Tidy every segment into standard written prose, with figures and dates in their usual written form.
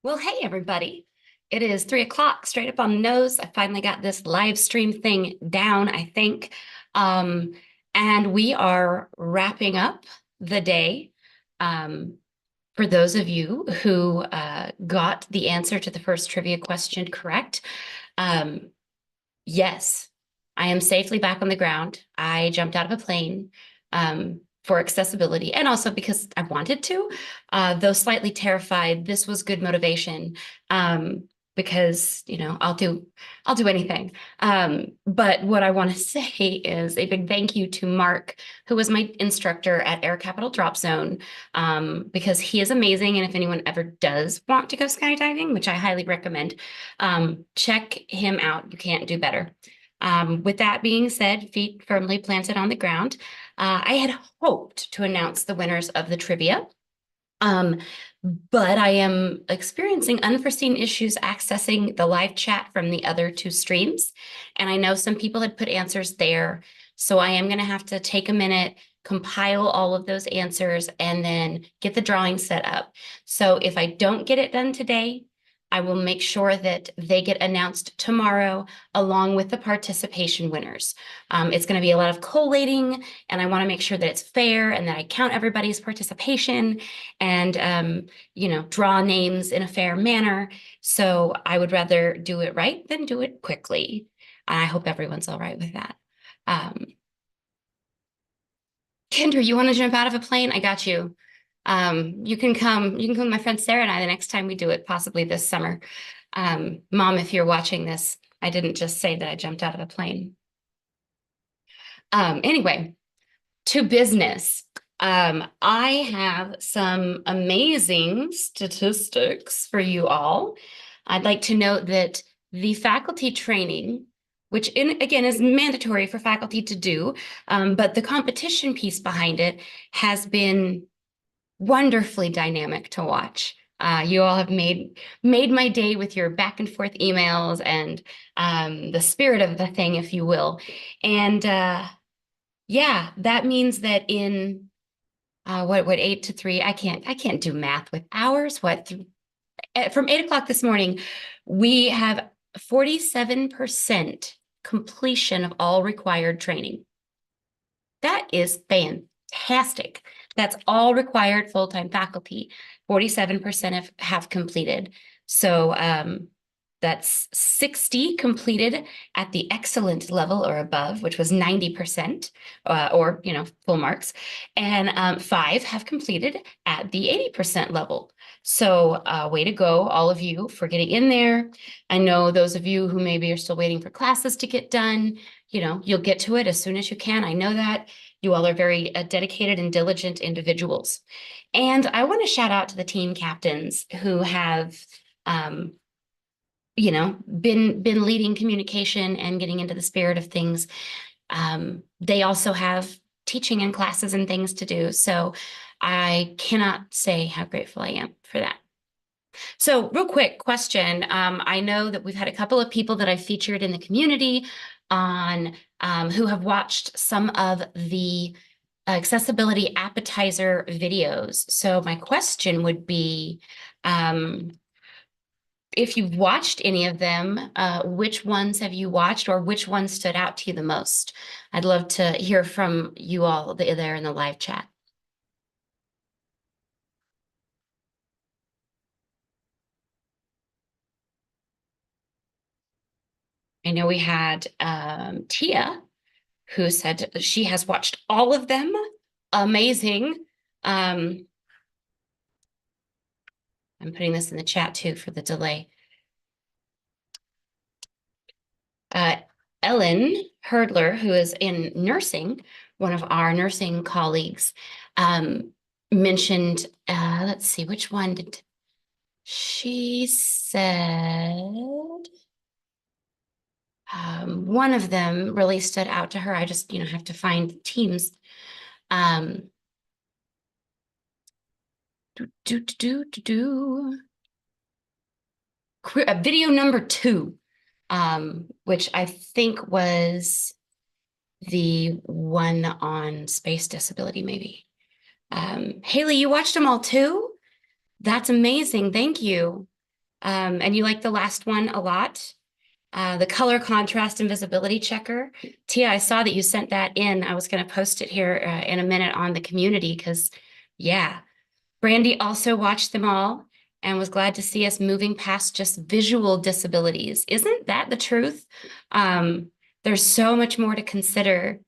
Well, hey, everybody. It is 3 o'clock, straight up on the nose. I finally got this live stream thing down, I think. Um, and we are wrapping up the day. Um, for those of you who got the answer to the first trivia question correct, um, yes, I am safely back on the ground. I jumped out of a plane for accessibility and also because I wanted to. Though slightly terrified, this was good motivation because I'll do anything. But what I want to say is a big thank you to Mark, who was my instructor at Air Capital Drop Zone, because he is amazing. And if anyone ever does want to go skydiving, which I highly recommend, check him out. You can't do better. With that being said, feet firmly planted on the ground, I had hoped to announce the winners of the trivia. Um, but I am experiencing unforeseen issues accessing the live chat from the other two streams. And I know some people had put answers there. So I am going to have to take a minute, compile all of those answers, and then get the drawing set up. So if I don't get it done today, I will make sure that they get announced tomorrow along with the participation winners. It's going to be a lot of collating, and I want to make sure that it's fair and that I count everybody's participation and draw names in a fair manner. So I would rather do it right than do it quickly. I hope everyone's all right with that. Um, Kendra, you want to jump out of a plane? I got you. You can come with my friend Sarah and I the next time we do it, possibly this summer. Mom, if you're watching this, I didn't just say that I jumped out of a plane. Anyway, to business. I have some amazing statistics for you all. I'd like to note that the faculty training, which again is mandatory for faculty to do, but the competition piece behind it has been wonderfully dynamic to watch. You all have made my day with your back and forth emails and the spirit of the thing, if you will. And yeah, that means that in what 8 to 3, I can't do math with hours. From 8 o'clock this morning, we have 47% completion of all required training. That is fantastic. That's all required full-time faculty. 47% have completed. So that's 60 completed at the excellent level or above, which was 90%, or full marks, and 5 have completed at the 80% level. So way to go, all of you, for getting in there. I know those of you who maybe are still waiting for classes to get done, you'll get to it as soon as you can. I know that. You all are very dedicated and diligent individuals. And I want to shout out to the team captains who have been leading communication and getting into the spirit of things. They also have teaching and classes and things to do. So I cannot say how grateful I am for that. So real quick question. I know that we've had a couple of people that I've featured in the community on who have watched some of the accessibility appetizer videos. So my question would be, if you've watched any of them, which ones have you watched or which ones stood out to you the most? I'd love to hear from you all there in the live chat. I know we had Tia, who said she has watched all of them. Amazing. I'm putting this in the chat too for the delay. Ellen Herdler, who is in nursing, one of our nursing colleagues, mentioned, let's see, which one did she said? One of them really stood out to her. I just, have to find teams. Video number 2, which I think was the one on space disability, maybe. Haley, you watched them all too? That's amazing. Thank you. and you like the last one a lot. The color contrast and visibility checker. Tia, I saw that you sent that in. I was going to post it here in a minute on the community because, yeah. Brandy also watched them all and was glad to see us moving past just visual disabilities. Isn't that the truth? There's so much more to consider.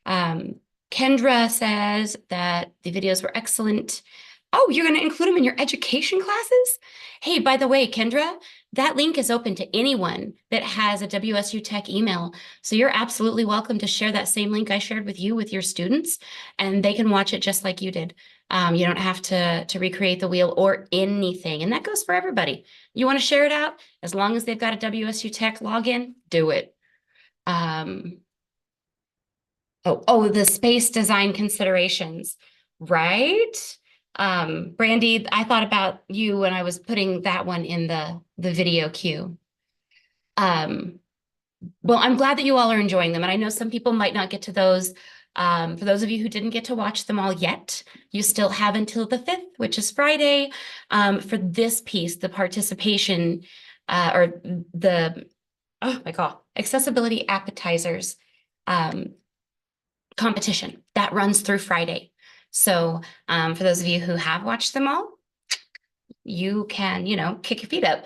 Um, Kendra says that the videos were excellent. Oh, you're going to include them in your education classes? Hey, by the way, Kendra, that link is open to anyone that has a WSU Tech email. So you're absolutely welcome to share that same link I shared with you with your students, and they can watch it just like you did. You don't have to recreate the wheel or anything. And that goes for everybody. You want to share it out? As long as they've got a WSU Tech login, do it. The space design considerations, right? Brandy, I thought about you when I was putting that one in the video queue. Well, I'm glad that you all are enjoying them, and I know some people might not get to those. For those of you who didn't get to watch them all yet, you still have until the 5th, which is Friday, for this piece, the participation or the, oh my God, accessibility appetizers competition that runs through Friday. So for those of you who have watched them all, you can, kick your feet up.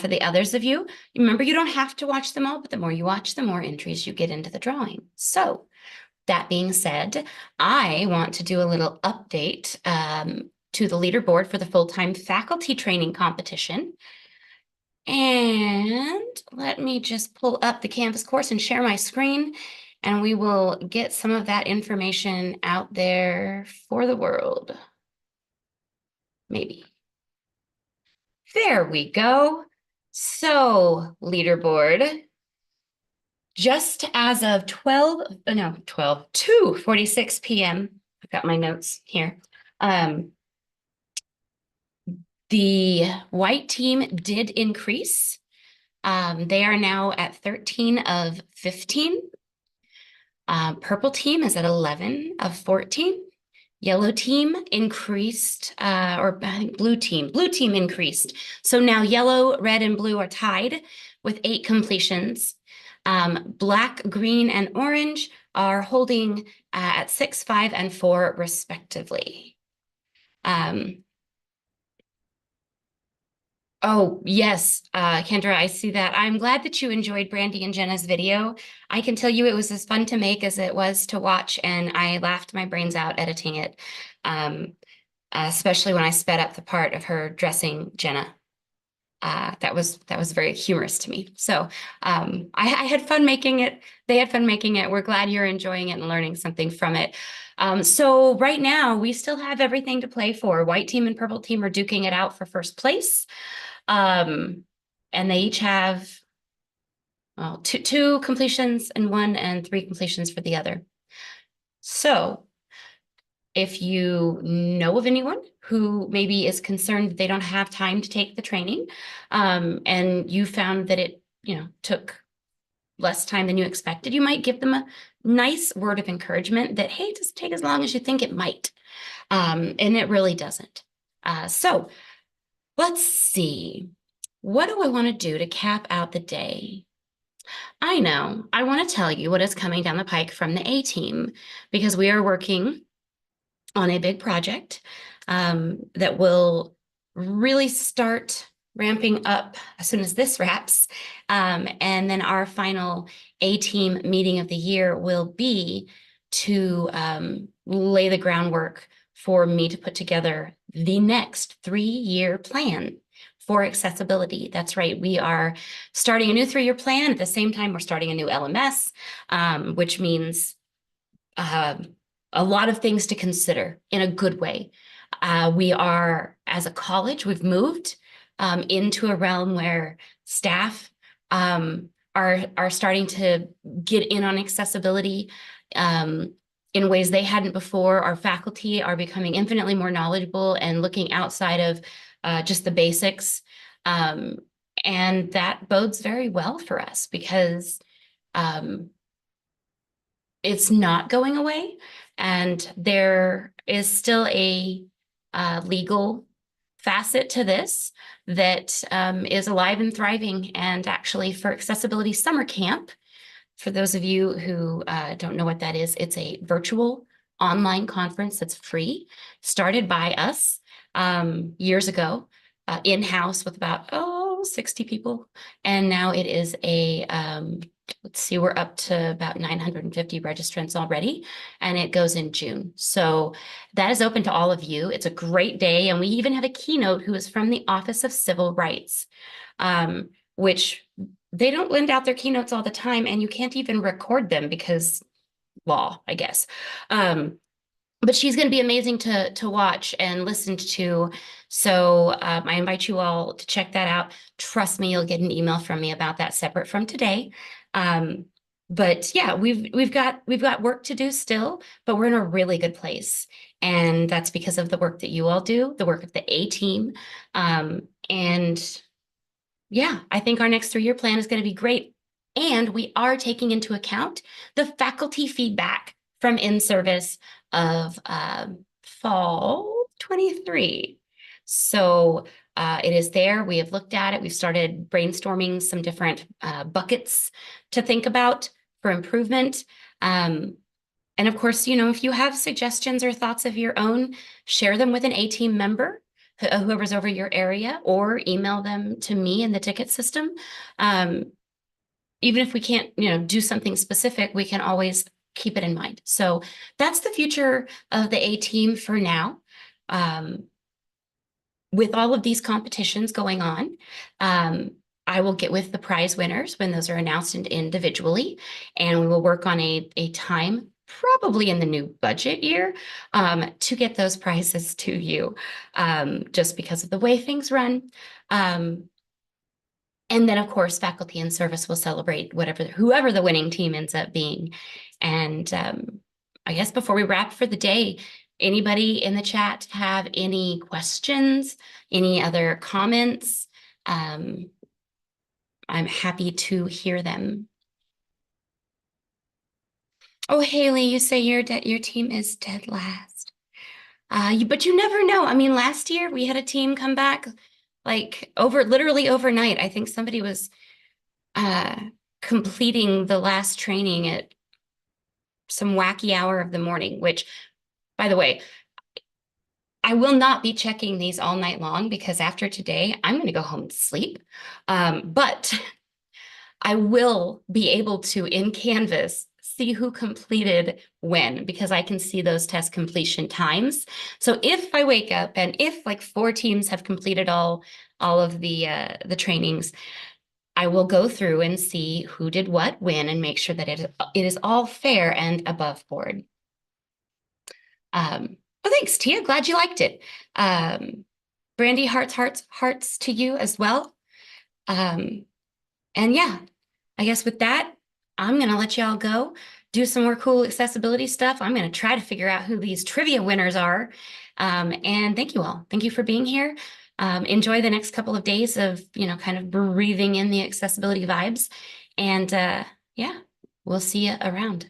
For the others of you, remember, you don't have to watch them all, but the more you watch, the more entries you get into the drawing. So that being said, I want to do a little update to the leaderboard for the full-time faculty training competition. And let me just pull up the Canvas course and share my screen, and we will get some of that information out there for the world. Maybe. There we go. So, leaderboard, just as of 2:46 p.m., I've got my notes here. The white team did increase. They are now at 13 of 15. Purple team is at 11 of 14. Yellow team increased, or I think blue team increased. So now yellow, red, and blue are tied with 8 completions. Black, green, and orange are holding at 6, 5, and 4 respectively. Oh, yes, Kendra, I see that. I'm glad that you enjoyed Brandy and Jenna's video. I can tell you it was as fun to make as it was to watch, and I laughed my brains out editing it, especially when I sped up the part of her dressing Jenna. That was very humorous to me. So I had fun making it. They had fun making it. We're glad you're enjoying it and learning something from it. So right now, we still have everything to play for. White team and purple team are duking it out for first place. And they each have, well, two completions in one and 3 completions for the other. So if you know of anyone who maybe is concerned that they don't have time to take the training, and you found that it, took less time than you expected, you might give them a nice word of encouragement that, hey, it doesn't take as long as you think it might. And it really doesn't. So let's see. What do I want to do to cap out the day? I know. I want to tell you what is coming down the pike from the A-Team, because we are working on a big project that will really start ramping up as soon as this wraps. And then our final A-Team meeting of the year will be to lay the groundwork for me to put together the next 3-year plan for accessibility. That's right. We are starting a new 3-year plan. At the same time, we're starting a new LMS, which means a lot of things to consider in a good way. We are, as a college, we've moved into a realm where staff are starting to get in on accessibility in ways they hadn't before. Our faculty are becoming infinitely more knowledgeable and looking outside of just the basics. And that bodes very well for us because it's not going away. And there is still a legal facet to this that is alive and thriving. And actually for Accessibility Summer Camp, for those of you who don't know what that is, it's a virtual online conference that's free, started by us years ago, in-house with about 60 people. And now it is a, let's see, we're up to about 950 registrants already, and it goes in June. So that is open to all of you. It's a great day. And we even have a keynote who is from the Office of Civil Rights, which they don't lend out their keynotes all the time, and you can't even record them because law, I guess. But she's going to be amazing to watch and listen to. So I invite you all to check that out. Trust me, you'll get an email from me about that separate from today. But yeah, we've got work to do still, but we're in a really good place. And that's because of the work that you all do, the work of the A-Team. And yeah, I think our next 3-year plan is going to be great. And we are taking into account the faculty feedback from in-service of fall 23. So it is there. We have looked at it. We've started brainstorming some different buckets to think about for improvement. And of course, you know, if you have suggestions or thoughts of your own, share them with an A-Team member, whoever's over your area, or email them to me in the ticket system. Even if we can't, you know, do something specific, we can always keep it in mind. So that's the future of the A-Team for now. With all of these competitions going on, I will get with the prize winners when those are announced individually, and we will work on a time, probably in the new budget year, to get those prizes to you, just because of the way things run. And then, of course, faculty and service will celebrate whoever the winning team ends up being. And I guess before we wrap for the day, anybody in the chat have any questions, any other comments? I'm happy to hear them. Oh, Haley, you say your team is dead last. But you never know. I mean, last year we had a team come back like literally overnight. I think somebody was completing the last training at some wacky hour of the morning, which, by the way, I will not be checking these all night long because after today, I'm going to go home and sleep. But I will be able to, in Canvas, see who completed when, because I can see those test completion times. So if I wake up and if like 4 teams have completed all of the trainings, I will go through and see who did what when and make sure that it is all fair and above board. Oh, thanks, Tia. Glad you liked it. Brandy, hearts to you as well. And yeah, I guess with that, I'm going to let y'all go do some more cool accessibility stuff. I'm going to try to figure out who these trivia winners are. And thank you all. Thank you for being here. Enjoy the next couple of days of, you know, kind of breathing in the accessibility vibes. And yeah, we'll see you around.